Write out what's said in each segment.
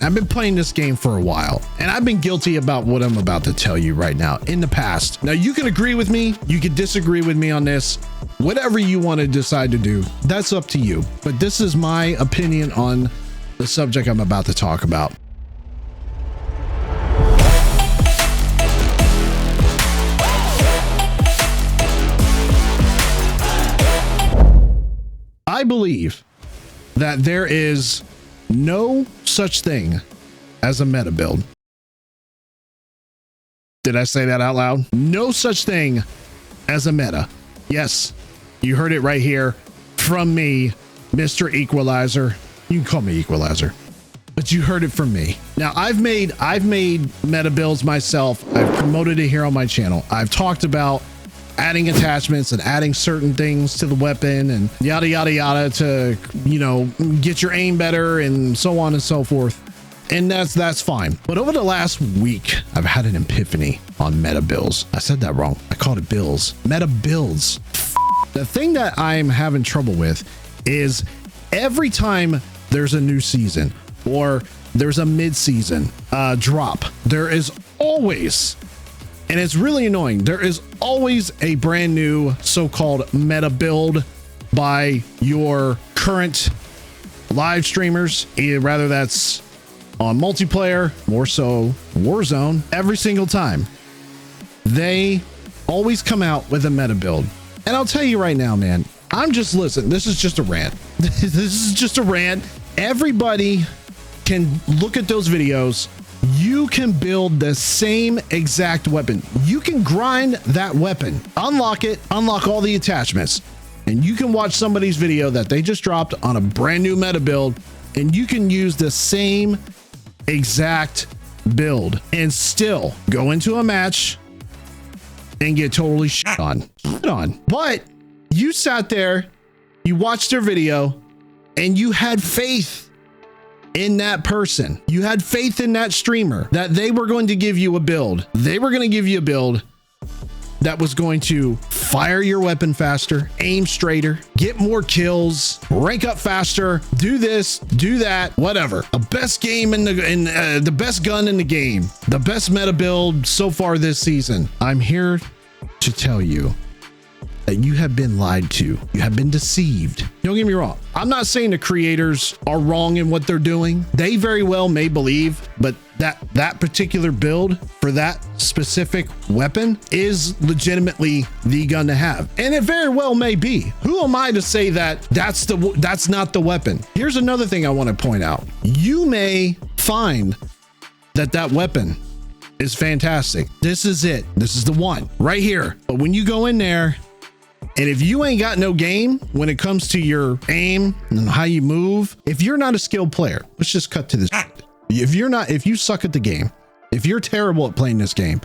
I've been playing this game for a while, and I've been guilty about what I'm about to tell you right now in the past. Now, you can agree with me, you can disagree with me on this, whatever you want to decide to do, that's up to you. But this is my opinion on the subject I'm about to talk about. I believe that there is no such thing as a meta build. Did I say that out loud? No such thing as a meta. Yes, you heard it right here from me, Mr. Equalizer. You can call me Equalizer, but you heard it from me. Now, I've made meta builds myself. I've promoted it here on my channel. I've talked about adding attachments and adding certain things to the weapon and yada, yada, yada to, you know, get your aim better and so on and so forth. And that's fine. But over the last week, I've had an epiphany on meta builds. I said that wrong. I called it builds. Meta builds. The thing that I'm having trouble with is every time there's a new season or there's a mid-season drop, there is always, and it's really annoying, there is always a brand new so-called meta build by your current live streamers, rather that's on multiplayer, more so Warzone. Every single time they always come out with a meta build. And I'll tell you right now, man, listen, this is just a rant. This is just a rant. Everybody can look at those videos. You can build the same exact weapon. You can grind that weapon, unlock it, unlock all the attachments, and you can watch somebody's video that they just dropped on a brand new meta build, and you can use the same exact build and still go into a match and get totally shit on. But you sat there, you watched their video, and you had faith in that person. You had faith in that streamer that they were going to give you a build. They were going to give you a build that was going to fire your weapon faster, aim straighter, get more kills, rank up faster, do this, do that, whatever. The best game the best gun in the game, the best meta build so far this season. I'm here to tell you that you have been lied to. You have been deceived. Don't get me wrong. I'm not saying the creators are wrong in what they're doing. They very well may believe, but that particular build for that specific weapon is legitimately the gun to have. And it very well may be. Who am I to say that that's not the weapon? Here's another thing I want to point out. You may find that weapon is fantastic. This is it. This is the one right here. But when you go in there, and if you ain't got no game when it comes to your aim and how you move, if you're not a skilled player, let's just cut to this. If you suck at the game, if you're terrible at playing this game,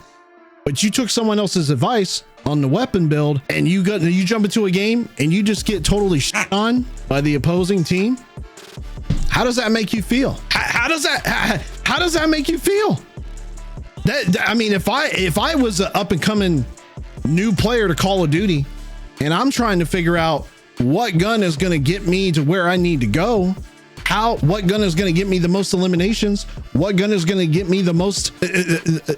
but you took someone else's advice on the weapon build and you jump into a game and you just get totally shit on by the opposing team, how does that make you feel? How does that make you feel? I mean, if I was an up and coming new player to Call of Duty, and I'm trying to figure out what gun is going to get me to where I need to go, what gun is going to get me the most eliminations, what gun is going to get me the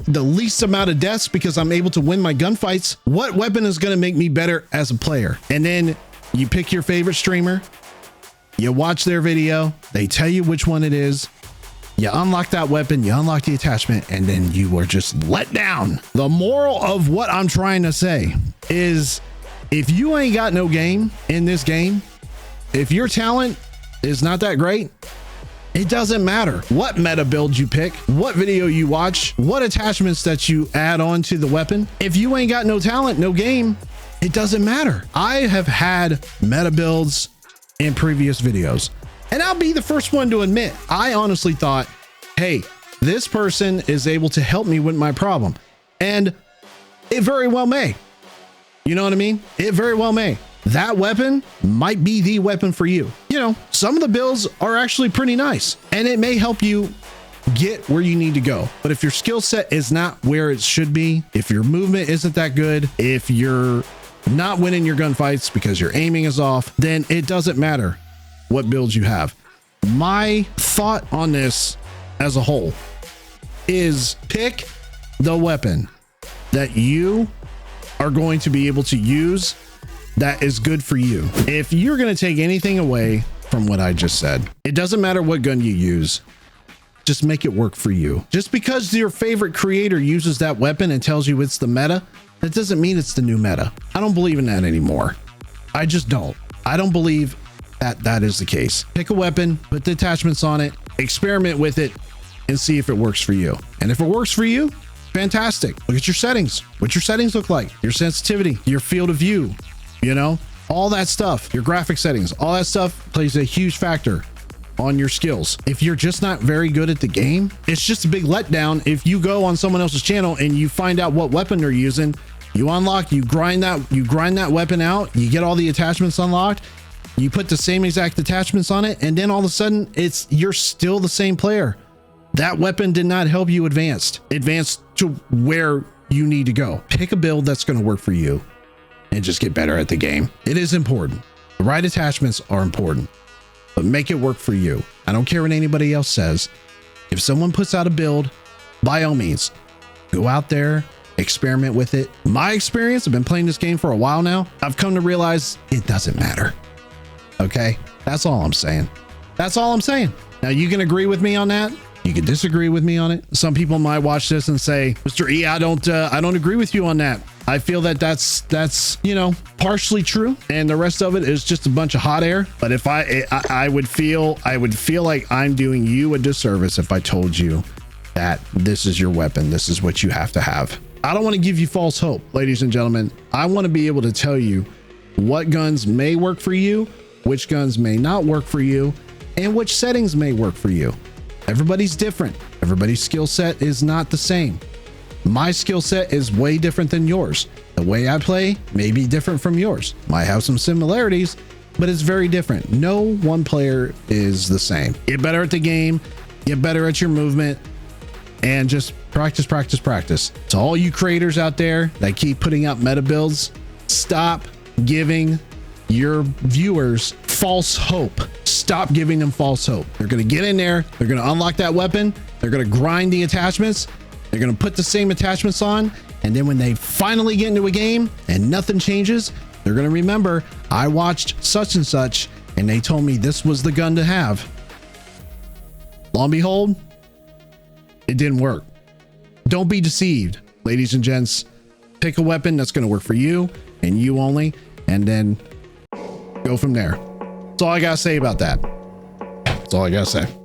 least amount of deaths because I'm able to win my gunfights, what weapon is going to make me better as a player. And then you pick your favorite streamer, you watch their video, they tell you which one it is, you unlock that weapon, you unlock the attachment, and then you were just let down. The moral of what I'm trying to say is, if you ain't got no game in this game, if your talent is not that great, it doesn't matter what meta build you pick, what video you watch, what attachments that you add on to the weapon. If you ain't got no talent, no game, it doesn't matter. I have had meta builds in previous videos, and I'll be the first one to admit, I honestly thought, hey, this person is able to help me with my problem. And it very well may. You know what I mean? It very well may. That weapon might be the weapon for you. You know, some of the builds are actually pretty nice, and it may help you get where you need to go. But if your skill set is not where it should be, if your movement isn't that good, if you're not winning your gunfights because your aiming is off, then it doesn't matter what builds you have. My thought on this as a whole is pick the weapon that you are going to be able to use that is good for you. If you're going to take anything away from what I just said, it doesn't matter what gun you use. Just make it work for you. Just because your favorite creator uses that weapon and tells you it's the meta, that doesn't mean it's the new meta. I don't believe in that anymore. I just don't. I don't believe that that is the case. Pick a weapon, put the attachments on it, experiment with it, and see if it works for you. And if it works for you, fantastic. Look at your settings. What your settings look like, your sensitivity, your field of view, you know, all that stuff, your graphic settings, all that stuff plays a huge factor on your skills. If you're just not very good at the game, it's just a big letdown if you go on someone else's channel and you find out what weapon they're using, you unlock, you grind that weapon out, you get all the attachments unlocked, you put the same exact attachments on it, and then all of a sudden you're still the same player. That weapon did not help you advance to where you need to go. Pick a build that's going to work for you and just get better at the game. It is important. The right attachments are important, but make it work for you. I don't care what anybody else says. If someone puts out a build, by all means, go out there, experiment with it. My experience, I've been playing this game for a while now. I've come to realize it doesn't matter. Okay? That's all I'm saying. That's all I'm saying. Now you can agree with me on that. You can disagree with me on it. Some people might watch this and say, Mr. E, I don't agree with you on that. I feel that that's, you know, partially true. And the rest of it is just a bunch of hot air. But if I would feel like I'm doing you a disservice if I told you that this is your weapon. This is what you have to have. I don't want to give you false hope, ladies and gentlemen. I want to be able to tell you what guns may work for you, which guns may not work for you, and which settings may work for you. Everybody's different. Everybody's skill set is not the same. My skill set is way different than yours. The way I play may be different from yours. Might have some similarities, but it's very different. No one player is the same. Get better at the game, get better at your movement, and just practice, practice, practice. To all you creators out there that keep putting out meta builds, stop giving your viewers false hope. Stop giving them false hope. They're going to get in there. They're going to unlock that weapon. They're going to grind the attachments. They're going to put the same attachments on. And then when they finally get into a game and nothing changes, they're going to remember, I watched such and such and they told me this was the gun to have. Lo and behold, it didn't work. Don't be deceived, ladies and gents. Pick a weapon that's going to work for you and you only, and then go from there. That's all I got to say about that. That's all I got to say.